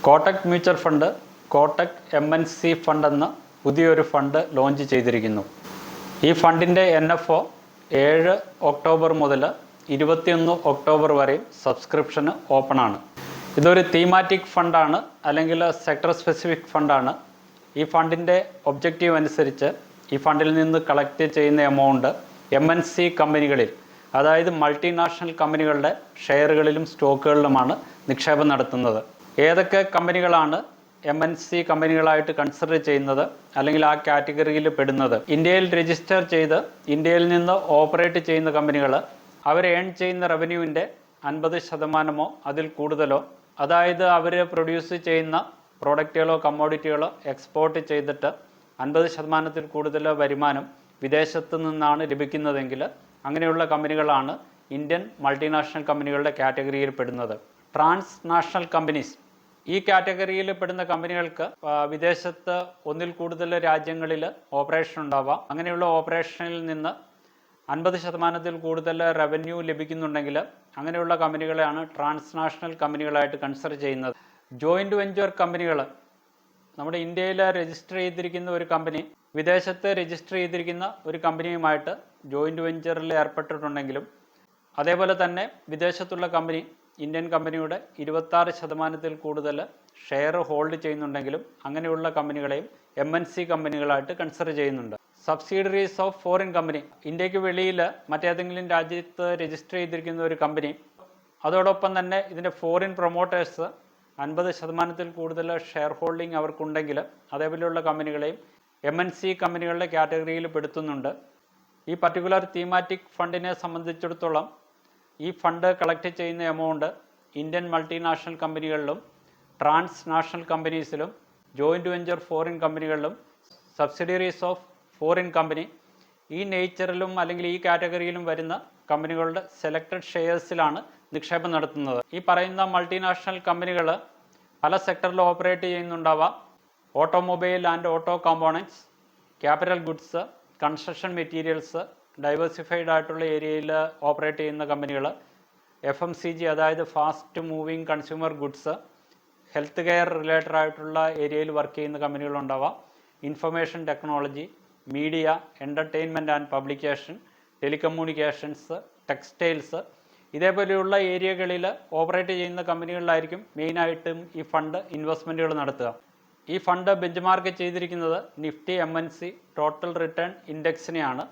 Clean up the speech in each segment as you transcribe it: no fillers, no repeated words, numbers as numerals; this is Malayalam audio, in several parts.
Kotak mutual fund Kotak MNC fund എന്ന പുതിയൊരു ഫണ്ട് ലോഞ്ച് ചെയ്തിരിക്കുന്നു. ഈ ഫണ്ടിൻ്റെ NFO 7 ഒക്ടോബർ മുതൽ 21 ഒക്ടോബർ വരെ സബ്സ്ക്രിപ്ഷന് ഓപ്പൺ ആണ്. ഇതൊരു തീമാറ്റിക് ഫണ്ടാണ്, അല്ലെങ്കിൽ സെക്ടർ സ്പെസിഫിക് ഫണ്ടാണ്. ഈ ഫണ്ടിൻ്റെ ഒബ്ജക്റ്റീവ് അനുസരിച്ച് ഈ ഫണ്ടിൽ നിന്ന് കളക്ട് ചെയ്യുന്ന എമൗണ്ട് MNC കമ്പനികളിൽ, അതായത് മൾട്ടിനാഷണൽ കമ്പനികളുടെ ഷെയറുകളിലും സ്റ്റോക്കുകളിലുമാണ് നിക്ഷേപം നടത്തുന്നത്. ഏതൊക്കെ കമ്പനികളാണ് MNC കമ്പനികളായിട്ട് കൺസിഡർ ചെയ്യുന്നത് അല്ലെങ്കിൽ ആ കാറ്റഗറിയിൽ പെടുന്നത്? ഇന്ത്യയിൽ രജിസ്റ്റർ ചെയ്ത് ഇന്ത്യയിൽ നിന്ന് ഓപ്പറേറ്റ് ചെയ്യുന്ന കമ്പനികൾ അവർ ഏൺ ചെയ്യുന്ന റവന്യൂവിൻ്റെ 50% അതിൽ കൂടുതലോ, അതായത് അവർ പ്രൊഡ്യൂസ് ചെയ്യുന്ന പ്രോഡക്റ്റുകളോ കമ്മോഡിറ്റികളോ എക്സ്പോർട്ട് ചെയ്തിട്ട് 50% കൂടുതൽ വരുമാനം വിദേശത്ത് നിന്നാണ് ലഭിക്കുന്നതെങ്കിൽ അങ്ങനെയുള്ള കമ്പനികളാണ് ഇന്ത്യൻ മൾട്ടിനാഷണൽ കമ്പനികളുടെ കാറ്റഗറിയിൽ പെടുന്നത്. ട്രാൻസ്നാഷണൽ കമ്പനീസ് ഈ കാറ്റഗറിയിൽ പെടുന്ന കമ്പനികൾക്ക് വിദേശത്ത് ഒന്നിൽ കൂടുതൽ രാജ്യങ്ങളിൽ ഓപ്പറേഷൻ ഉണ്ടാവാം. അങ്ങനെയുള്ള ഓപ്പറേഷനിൽ നിന്ന് 50% കൂടുതൽ റവന്യൂ ലഭിക്കുന്നുണ്ടെങ്കിൽ അങ്ങനെയുള്ള കമ്പനികളെയാണ് ട്രാൻസ്നാഷണൽ കമ്പനികളായിട്ട് കൺസിഡർ ചെയ്യുന്നത്. ജോയിൻറ്റ് വെഞ്ചർ കമ്പനികൾ, നമ്മുടെ ഇന്ത്യയിൽ രജിസ്റ്റർ ചെയ്തിരിക്കുന്ന ഒരു കമ്പനി വിദേശത്ത് രജിസ്റ്റർ ചെയ്തിരിക്കുന്ന ഒരു കമ്പനിയുമായിട്ട് ജോയിൻറ്റ് വെഞ്ചറിൽ ഏർപ്പെട്ടിട്ടുണ്ടെങ്കിലും, അതേപോലെ തന്നെ വിദേശത്തുള്ള കമ്പനി ഇന്ത്യൻ കമ്പനിയുടെ 26% കൂടുതൽ ഷെയർ ഹോൾഡ് ചെയ്യുന്നുണ്ടെങ്കിലും അങ്ങനെയുള്ള കമ്പനികളെയും MNC കമ്പനികളായിട്ട് കൺസിഡർ ചെയ്യുന്നുണ്ട്. സബ്സിഡിയറീസ് ഓഫ് ഫോറിൻ കമ്പനി, ഇന്ത്യക്ക് വെളിയിൽ മറ്റേതെങ്കിലും രാജ്യത്ത് രജിസ്റ്റർ ചെയ്തിരിക്കുന്ന ഒരു കമ്പനി, അതോടൊപ്പം തന്നെ ഇതിൻ്റെ ഫോറിൻ പ്രൊമോട്ടേഴ്സ് 50% കൂടുതൽ ഷെയർ ഹോൾഡിംഗ് അവർക്കുണ്ടെങ്കിൽ അതേപോലെയുള്ള കമ്പനികളെയും MNC കമ്പനികളുടെ കാറ്റഗറിയിൽ പെടുത്തുന്നുണ്ട്. ഈ പർട്ടിക്കുലർ തീമാറ്റിക് ഫണ്ടിനെ സംബന്ധിച്ചിടത്തോളം ഈ ഫണ്ട് കളക്ട് ചെയ്യുന്ന എമൗണ്ട് ഇന്ത്യൻ മൾട്ടിനാഷണൽ കമ്പനികളിലും ട്രാൻസ്നാഷണൽ കമ്പനീസിലും ജോയിൻറ്റ് വെഞ്ചർ ഫോറിൻ കമ്പനികളിലും സബ്സിഡിയറീസ് ഓഫ് ഫോറിൻ കമ്പനി ഈ നേച്ചറിലും അല്ലെങ്കിൽ ഈ കാറ്റഗറിയിലും വരുന്ന കമ്പനികളുടെ സെലക്റ്റഡ് ഷെയർസിലാണ് നിക്ഷേപം നടത്തുന്നത്. ഈ പറയുന്ന മൾട്ടിനാഷണൽ കമ്പനികൾ പല സെക്ടറിൽ ഓപ്പറേറ്റ് ചെയ്യുന്നുണ്ടാവാം. Automobile and auto components, capital goods, construction materials, diversified ആയിട്ടുള്ള ഏരിയയിൽ ഓപ്പറേറ്റ് ചെയ്യുന്ന കമ്പനികൾ, FMCG അതായത് fast moving consumer goods, health care related ആയിട്ടുള്ള ഏരിയയിൽ വർക്ക് ചെയ്യുന്ന കമ്പനികളുണ്ടാവാം. Information technology, media, entertainment and publication, telecommunications, textiles, ഇതേപോലെയുള്ള ഏരിയകളിൽ ഓപ്പറേറ്റ് ചെയ്യുന്ന കമ്പനികളിലായിരിക്കും മെയിനായിട്ടും ഈ ഫണ്ട് ഇൻവെസ്റ്റ്മെൻറ്റുകൾ നടത്തുക. ഈ ഫണ്ട് ബെഞ്ച് മാർക്ക് ചെയ്തിരിക്കുന്നത് നിഫ്റ്റി MNC ടോട്ടൽ റിട്ടേൺ ഇൻഡെക്സിനെയാണ്.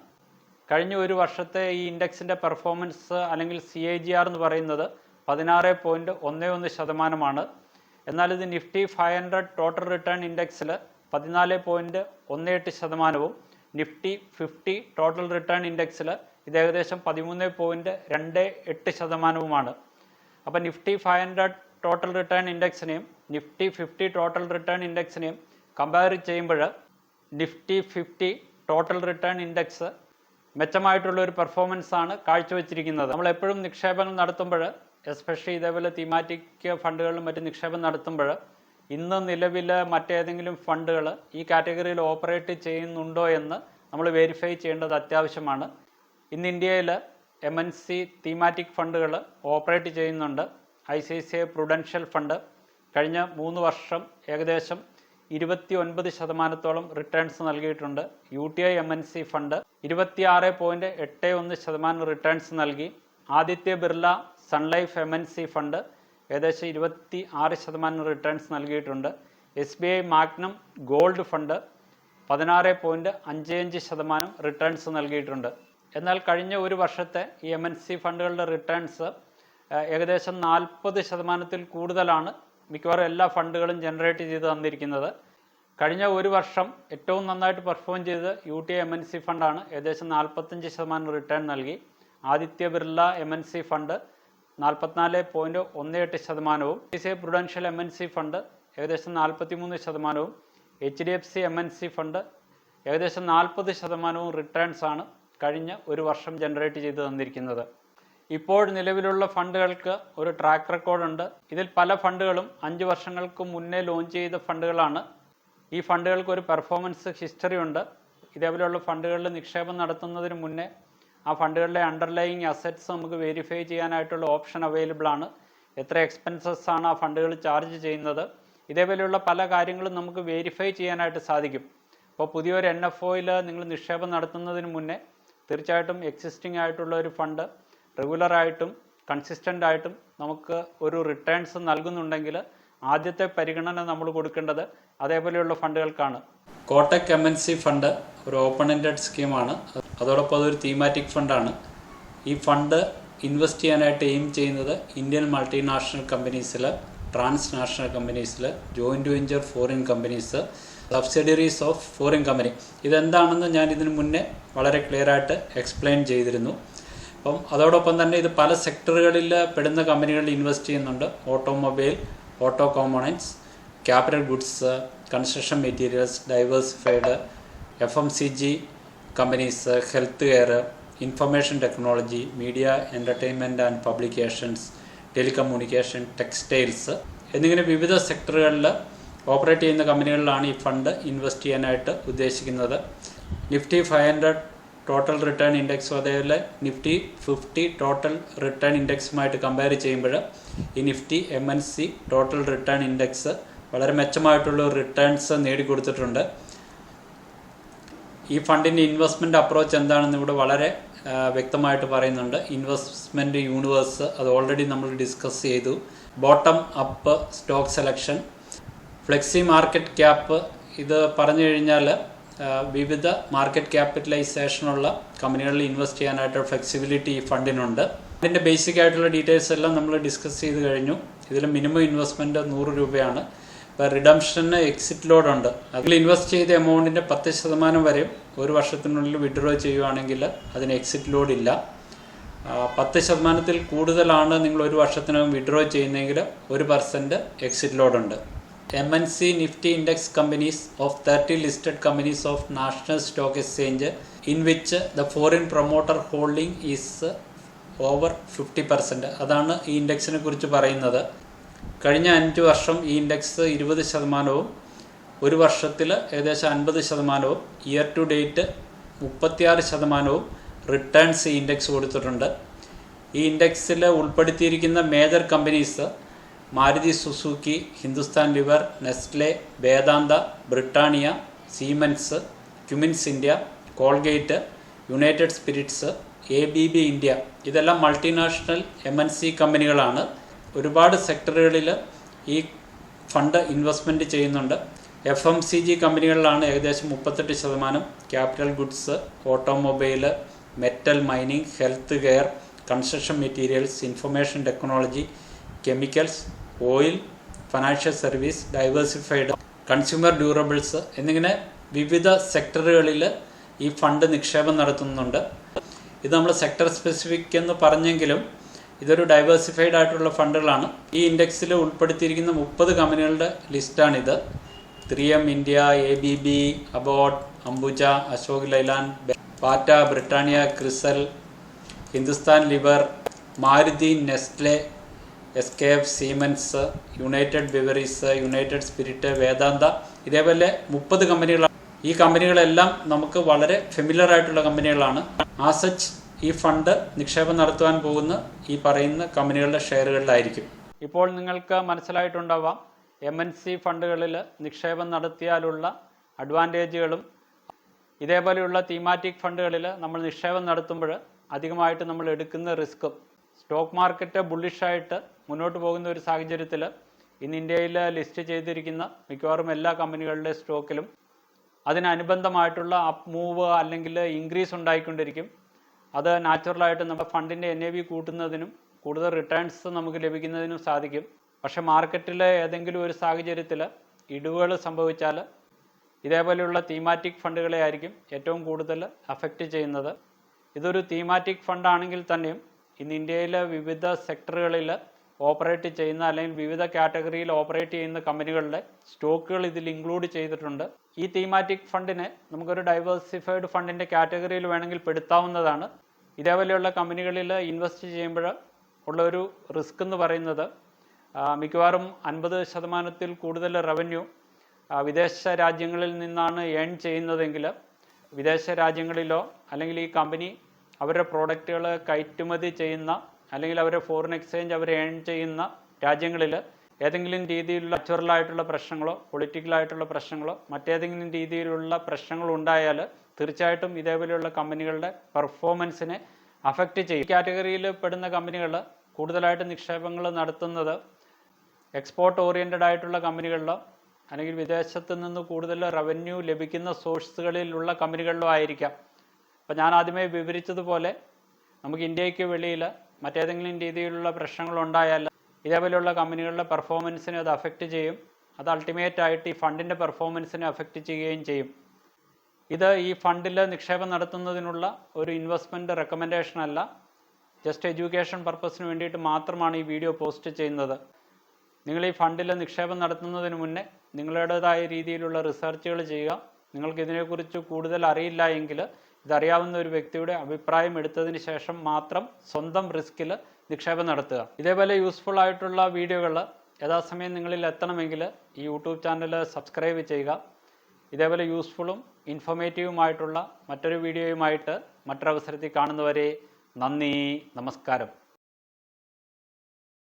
കഴിഞ്ഞ ഒരു വർഷത്തെ ഈ ഇൻഡെക്സിൻ്റെ പെർഫോമൻസ് അല്ലെങ്കിൽ CAGR എന്ന് പറയുന്നത് 16.11%. എന്നാൽ ഇത് നിഫ്റ്റി 500 ടോട്ടൽ റിട്ടേൺ ഇൻഡെക്സിൽ 14.18%, നിഫ്റ്റി 50 ടോട്ടൽ റിട്ടേൺ ഇൻഡെക്സിൽ ഇത് ഏകദേശം 13.28%. അപ്പോൾ നിഫ്റ്റി 500 ടോട്ടൽ റിട്ടേൺ ഇൻഡെക്സിനെയും നിഫ്റ്റി 50 ടോട്ടൽ റിട്ടേൺ ഇൻഡെക്സിനെയും കമ്പയർ ചെയ്യുമ്പോൾ നിഫ്റ്റി 50 ടോട്ടൽ റിട്ടേൺ ഇൻഡെക്സ് മെച്ചമായിട്ടുള്ള ഒരു പെർഫോമൻസ് ആണ് കാഴ്ചവെച്ചിരിക്കുന്നത്. നമ്മളെപ്പോഴും നിക്ഷേപങ്ങൾ നടത്തുമ്പോൾ, എസ്പെഷ്യലി ഇതേപോലെ തീമാറ്റിക് ഫണ്ടുകളിലും മറ്റ് നിക്ഷേപം നടത്തുമ്പോൾ ഇന്ന് നിലവിൽ മറ്റേതെങ്കിലും ഫണ്ടുകൾ ഈ കാറ്റഗറിയിൽ ഓപ്പറേറ്റ് ചെയ്യുന്നുണ്ടോ എന്ന് നമ്മൾ വെരിഫൈ ചെയ്യേണ്ടത് അത്യാവശ്യമാണ്. ഇന്ന് ഇന്ത്യയിൽ MNC തീമാറ്റിക് ഫണ്ടുകൾ ഓപ്പറേറ്റ് ചെയ്യുന്നുണ്ട്. ICICI പ്രൂഡൻഷ്യൽ ഫണ്ട് കഴിഞ്ഞ 3 വർഷം ഏകദേശം 29% റിട്ടേൺസ് നൽകിയിട്ടുണ്ട്. UTI MNC ഫണ്ട് 26.81% റിട്ടേൺസ് നൽകി. Aditya Birla Sun Life MNC fund ഏകദേശം 26% റിട്ടേൺസ് നൽകിയിട്ടുണ്ട്. SBI magnum gold fund 16.55% returns നൽകിയിട്ടുണ്ട്. എന്നാൽ കഴിഞ്ഞ ഒരു വർഷത്തെ ഈ MNC ഫണ്ടുകളുടെ റിട്ടേൺസ് ഏകദേശം 40% കൂടുതലാണ് മിക്കവാറും എല്ലാ ഫണ്ടുകളും ജനറേറ്റ് ചെയ്ത് തന്നിരിക്കുന്നത്. കഴിഞ്ഞ ഒരു വർഷം ഏറ്റവും നന്നായിട്ട് പെർഫോം ചെയ്ത് UTI MNC ഫണ്ടാണ്, ഏകദേശം 45% റിട്ടേൺ നൽകി. Aditya Birla MNC fund 44.18%, ICICI prudential MNC fund ഏകദേശം 43%, HDFC MNC ഫണ്ട് ഏകദേശം 40% റിട്ടേൺസ് ആണ് കഴിഞ്ഞ ഒരു വർഷം ജനറേറ്റ് ചെയ്ത് തന്നിരിക്കുന്നത്. ഇപ്പോൾ നിലവിലുള്ള ഫണ്ടുകൾക്ക് ഒരു ട്രാക്ക് റെക്കോർഡുണ്ട്. ഇതിൽ പല ഫണ്ടുകളും 5 വർഷങ്ങൾക്ക് മുന്നേ ലോഞ്ച് ചെയ്ത ഫണ്ടുകളാണ്. ഈ ഫണ്ടുകൾക്ക് ഒരു പെർഫോമൻസ് ഹിസ്റ്ററി ഉണ്ട്. ഇതേപോലെയുള്ള ഫണ്ടുകളിൽ നിക്ഷേപം നടത്തുന്നതിന് മുന്നേ ആ ഫണ്ടുകളിലെ അണ്ടർലൈയിങ് അസറ്റ്സ് നമുക്ക് വെരിഫൈ ചെയ്യാനായിട്ടുള്ള ഓപ്ഷൻ അവൈലബിൾ ആണ്. എത്ര എക്സ്പെൻസസ് ആണ് ആ ഫണ്ടുകൾ ചാർജ് ചെയ്യുന്നത്, ഇതേപോലെയുള്ള പല കാര്യങ്ങളും നമുക്ക് വെരിഫൈ ചെയ്യാനായിട്ട് സാധിക്കും. അപ്പോൾ പുതിയൊരു NFOയിൽ നിങ്ങൾ നിക്ഷേപം നടത്തുന്നതിന് മുന്നേ തീർച്ചയായിട്ടും എക്സിസ്റ്റിംഗ് ആയിട്ടുള്ള ഒരു ഫണ്ട് റെഗുലറായിട്ടും കൺസിസ്റ്റൻ്റ് ആയിട്ടും നമുക്ക് ഒരു റിട്ടേൺസ് നൽകുന്നുണ്ടെങ്കിൽ ആദ്യത്തെ പരിഗണന നമ്മൾ കൊടുക്കേണ്ടത് അതേപോലെയുള്ള ഫണ്ടുകൾക്കാണ്. കോട്ടക് MNC ഫണ്ട് ഒരു ഓപ്പൺ എൻഡഡ് സ്കീമാണ്. അതോടൊപ്പം അതൊരു തീമാറ്റിക് ഫണ്ടാണ്. ഈ ഫണ്ട് ഇൻവെസ്റ്റ് ചെയ്യാനായിട്ട് എയിം ചെയ്യുന്നത് ഇന്ത്യൻ മൾട്ടിനാഷണൽ കമ്പനീസിൽ, ട്രാൻസ്നാഷണൽ കമ്പനീസിൽ, joint venture foreign companies, subsidiaries of foreign company. ഇതെന്താണെന്ന് ഞാൻ ഇതിനു മുന്നേ വളരെ ക്ലിയർ ആയിട്ട് എക്സ്പ്ലെയിൻ ചെയ്തിരുന്നു. അപ്പം അതോടൊപ്പം തന്നെ ഇത് പല സെക്ടറുകളിൽ പെടുന്ന കമ്പനികളിൽ ഇൻവെസ്റ്റ് ചെയ്യുന്നുണ്ട്. Automobile, auto components, capital goods, construction materials, diversified, FMCG companies, health care, information technology, media, entertainment and publications, telecommunication, textiles എന്നിങ്ങനെ വിവിധ സെക്ടറുകളിൽ ഓപ്പറേറ്റ് ചെയ്യുന്ന കമ്പനികളിലാണ് ഈ ഫണ്ട് ഇൻവെസ്റ്റ് ചെയ്യാനായിട്ട് ഉദ്ദേശിക്കുന്നത്. നിഫ്റ്റി 500 ടോട്ടൽ റിട്ടേൺ ഇൻഡെക്സും അതേപോലെ നിഫ്റ്റി 50 ടോട്ടൽ റിട്ടേൺ ഇൻഡെക്സുമായിട്ട് കമ്പയർ ചെയ്യുമ്പോൾ ഈ Nifty MNC total return index വളരെ മെച്ചമായിട്ടുള്ള റിട്ടേൺസ് നേടിക്കൊടുത്തിട്ടുണ്ട്. ഈ ഫണ്ടിൻ്റെ ഇൻവെസ്റ്റ്മെൻറ്റ് അപ്രോച്ച് എന്താണെന്ന് ഇവിടെ വളരെ വ്യക്തമായിട്ട് പറയുന്നുണ്ട്. ഇൻവെസ്റ്റ്മെൻറ്റ് യൂണിവേഴ്സ് അത് ഓൾറെഡി നമ്മൾ ഡിസ്കസ് ചെയ്തു. Bottom up stock selection, flexi market cap, ഇത് പറഞ്ഞു കഴിഞ്ഞാൽ വിവിധ മാർക്കറ്റ് ക്യാപിറ്റലൈസേഷനുള്ള കമ്പനികളിൽ ഇൻവെസ്റ്റ് ചെയ്യാനായിട്ട് ഫ്ലെക്സിബിലിറ്റി ഈ ഫണ്ടിനുണ്ട്. ഇതിൻ്റെ ബേസിക് ആയിട്ടുള്ള ഡീറ്റെയിൽസ് എല്ലാം നമ്മൾ ഡിസ്കസ് ചെയ്ത് കഴിഞ്ഞു. ഇതിൽ മിനിമം ഇൻവെസ്റ്റ്മെൻറ്റ് 100 രൂപയാണ്. ഇപ്പോൾ റിഡംഷന് എക്സിറ്റ് ലോഡ് ഉണ്ട്. അതിൽ ഇൻവെസ്റ്റ് ചെയ്ത എമൗണ്ടിൻ്റെ 10% വരെ ഒരു വർഷത്തിനുള്ളിൽ വിഡ്രോ ചെയ്യുകയാണെങ്കിൽ അതിന് എക്സിറ്റ് ലോഡ് ഇല്ല. 10% കൂടുതലാണ് നിങ്ങൾ ഒരു വർഷത്തിനകം വിഡ്രോ ചെയ്യുന്നതെങ്കിൽ 1% എക്സിറ്റ് ലോഡ് ഉണ്ട്. MNC Nifty Index companies of 30 listed companies of National Stock Exchange in which the foreign promoter holding is over 50%. അതാണ് ഈ ഇൻഡെക്സിനെ കുറിച്ച് പറയുന്നത്. കഴിഞ്ഞ 5 വർഷം ഈ ഇൻഡെക്സ് 20%, ഒരു വർഷത്തിൽ ഏകദേശം 50%, ഇയർ ടു ഡേറ്റ് 36% റിട്ടേൺസ് ഈ ഇൻഡെക്സ് കൊടുത്തിട്ടുണ്ട്. ഈ ഇൻഡെക്സിൽ ഉൾപ്പെടുത്തിയിരിക്കുന്ന major companies Maruti Suzuki, Hindustan Lever, Nestle, Vedanta, Britannia, Siemens, Cummins India, Colgate, United Spirits, ABB India, ഇതെല്ലാം മൾട്ടിനാഷണൽ MNC കമ്പനികളാണ്. ഒരുപാട് സെക്ടറുകളിൽ ഈ ഫണ്ട് ഇൻവെസ്റ്റ്മെൻറ്റ് ചെയ്യുന്നുണ്ട്. FMCG കമ്പനികളിലാണ് ഏകദേശം 38%, capital goods, automobile, metal mining, health care, construction materials, information technology, chemicals, oil, financial service, diversified, consumer durables എന്നിങ്ങനെ വിവിധ സെക്ടറുകളിൽ ഈ ഫണ്ട് നിക്ഷേപം നടത്തുന്നുണ്ട്. ഇത് നമ്മൾ സെക്ടർ സ്പെസിഫിക് എന്ന് പറഞ്ഞെങ്കിലും ഇതൊരു ഡൈവേഴ്സിഫൈഡ് ആയിട്ടുള്ള ഫണ്ടുകളാണ്. ഈ ഇൻഡെക്സിൽ ഉൾപ്പെടുത്തിയിരിക്കുന്ന 30 കമ്പനികളുടെ ലിസ്റ്റാണിത്. 3M India, ABB, Abbott, Ambuja, Ashok Leyland, Tata, Britannia, Crisil, Hindustan Lever, Maruti, Nestle, SKF, Siemens, United Breweries, United Spirits, Vedanta, ഇതേപോലെ 30 കമ്പനികളാണ്. ഈ കമ്പനികളെല്ലാം നമുക്ക് വളരെ ഫെമിലിയർ ആയിട്ടുള്ള കമ്പനികളാണ്. ആസച്ച് ഈ ഫണ്ട് നിക്ഷേപം നടത്തുവാൻ പോകുന്ന ഈ പറയുന്ന കമ്പനികളുടെ ഷെയറുകളിലായിരിക്കും. ഇപ്പോൾ നിങ്ങൾക്ക് മനസ്സിലായിട്ടുണ്ടാവാം MNC ഫണ്ടുകളിൽ നിക്ഷേപം നടത്തിയാലുള്ള അഡ്വാൻറ്റേജുകളും ഇതേപോലെയുള്ള തീമാറ്റിക് ഫണ്ടുകളിൽ നമ്മൾ നിക്ഷേപം നടത്തുമ്പോൾ അധികമായിട്ട് നമ്മൾ എടുക്കുന്ന റിസ്ക്കും. സ്റ്റോക്ക് മാർക്കറ്റ് ബുള്ളിഷായിട്ട് മുന്നോട്ട് പോകുന്ന ഒരു സാഹചര്യത്തിൽ ഇന്ന് ഇന്ത്യയിൽ ലിസ്റ്റ് ചെയ്തിരിക്കുന്ന മിക്കവാറും എല്ലാ കമ്പനികളുടെ സ്റ്റോക്കിലും അതിനനുബന്ധമായിട്ടുള്ള അപ്പ് മൂവ് അല്ലെങ്കിൽ ഇൻക്രീസ് ഉണ്ടായിക്കൊണ്ടിരിക്കും. അത് നാച്ചുറലായിട്ട് നമ്മുടെ ഫണ്ടിൻ്റെ NAV കൂട്ടുന്നതിനും കൂടുതൽ റിട്ടേൺസ് നമുക്ക് ലഭിക്കുന്നതിനും സാധിക്കും. പക്ഷേ മാർക്കറ്റിൽ ഏതെങ്കിലും ഒരു സാഹചര്യത്തിൽ ഇടിവുകൾ സംഭവിച്ചാൽ ഇതേപോലെയുള്ള തീമാറ്റിക് ഫണ്ടുകളെ ആയിരിക്കും ഏറ്റവും കൂടുതൽ അഫക്റ്റ് ചെയ്യുന്നത്. ഇതൊരു തീമാറ്റിക് ഫണ്ടാണെങ്കിൽ തന്നെയും ഇന്ന് ഇന്ത്യയിലെ വിവിധ സെക്ടറുകളിൽ ഓപ്പറേറ്റ് ചെയ്യുന്ന അല്ലെങ്കിൽ വിവിധ കാറ്റഗറിയിൽ ഓപ്പറേറ്റ് ചെയ്യുന്ന കമ്പനികളുടെ സ്റ്റോക്കുകൾ ഇതിൽ ഇൻക്ലൂഡ് ചെയ്തിട്ടുണ്ട്. ഈ തീമാറ്റിക് ഫണ്ടിനെ നമുക്കൊരു ഡൈവേഴ്സിഫൈഡ് ഫണ്ടിൻ്റെ കാറ്റഗറിയിൽ വേണമെങ്കിൽ പെടുത്താവുന്നതാണ്. ഇതേപോലെയുള്ള കമ്പനികളിൽ ഇൻവെസ്റ്റ് ചെയ്യുമ്പോൾ ഉള്ളൊരു റിസ്ക് എന്ന് പറയുന്നത് മിക്കവാറും 50% കൂടുതൽ റവന്യൂ വിദേശ രാജ്യങ്ങളിൽ നിന്നാണ് ഏൺ ചെയ്യുന്നതെങ്കിൽ വിദേശ രാജ്യങ്ങളിലോ അല്ലെങ്കിൽ ഈ കമ്പനി അവരുടെ പ്രോഡക്റ്റുകൾ കയറ്റുമതി ചെയ്യുന്ന അല്ലെങ്കിൽ അവരുടെ ഫോറിൻ എക്സ്ചേഞ്ച് അവർ ഏൺ ചെയ്യുന്ന രാജ്യങ്ങളിൽ ഏതെങ്കിലും രീതിയിലുള്ള നാച്ചുറലായിട്ടുള്ള പ്രശ്നങ്ങളോ പൊളിറ്റിക്കലായിട്ടുള്ള പ്രശ്നങ്ങളോ മറ്റേതെങ്കിലും രീതിയിലുള്ള പ്രശ്നങ്ങൾ ഉണ്ടായാൽ തീർച്ചയായിട്ടും ഇതേപോലെയുള്ള കമ്പനികളുടെ പെർഫോമൻസിനെ അഫക്റ്റ് ചെയ്യും. കാറ്റഗറിയിൽ പെടുന്ന കമ്പനികൾ കൂടുതലായിട്ട് നിക്ഷേപങ്ങൾ നടത്തുന്നത് എക്സ്പോർട്ട് ഓറിയൻറ്റഡ് ആയിട്ടുള്ള കമ്പനികളിലോ അല്ലെങ്കിൽ വിദേശത്ത് നിന്ന് കൂടുതൽ റവന്യൂ ലഭിക്കുന്ന സോഴ്സുകളിലുള്ള കമ്പനികളിലോ ആയിരിക്കാം. അപ്പോൾ ഞാൻ ആദ്യമേ വിവരിച്ചതുപോലെ നമുക്ക് ഇന്ത്യക്ക് വെളിയിൽ മറ്റേതെങ്കിലും രീതിയിലുള്ള പ്രശ്നങ്ങളുണ്ടായാൽ ഇതേപോലെയുള്ള കമ്പനികളുടെ പെർഫോമൻസിനെ അത് അഫക്റ്റ് ചെയ്യും. അത് അൾട്ടിമേറ്റായിട്ട് ഈ ഫണ്ടിൻ്റെ പെർഫോമൻസിനെ അഫക്റ്റ് ചെയ്യുകയും ചെയ്യും. ഇത് ഈ ഫണ്ടിൽ നിക്ഷേപം നടത്തുന്നതിനുള്ള ഒരു ഇൻവെസ്റ്റ്മെൻറ്റ് റെക്കമെൻഡേഷൻ അല്ല, ജസ്റ്റ് എഡ്യൂക്കേഷൻ പർപ്പസിന് വേണ്ടിയിട്ട് മാത്രമാണ് ഈ വീഡിയോ പോസ്റ്റ് ചെയ്യുന്നത്. നിങ്ങൾ ഈ ഫണ്ടിൽ നിക്ഷേപം നടത്തുന്നതിന് മുന്നേ നിങ്ങളുടേതായ രീതിയിലുള്ള റിസർച്ചുകൾ ചെയ്യുക. നിങ്ങൾക്ക് ഇതിനെക്കുറിച്ച് കൂടുതൽ അറിയില്ല എങ്കിൽ ഇതറിയാവുന്ന ഒരു വ്യക്തിയുടെ അഭിപ്രായം എടുത്തതിന് ശേഷം മാത്രം സ്വന്തം റിസ്കിൽ നിക്ഷേപം നടത്തുക. ഇതേപോലെ യൂസ്ഫുൾ ആയിട്ടുള്ള വീഡിയോകൾ യഥാസമയം നിങ്ങളിൽ എത്തണമെങ്കിൽ ഈ യൂട്യൂബ് ചാനൽ സബ്സ്ക്രൈബ് ചെയ്യുക. ഇതേപോലെ യൂസ്ഫുള്ളും ഇൻഫോർമേറ്റീവുമായിട്ടുള്ള മറ്റൊരു വീഡിയോയുമായിട്ട് മറ്റൊരവസരത്തിൽ കാണുന്നവരെ നന്ദി, നമസ്കാരം.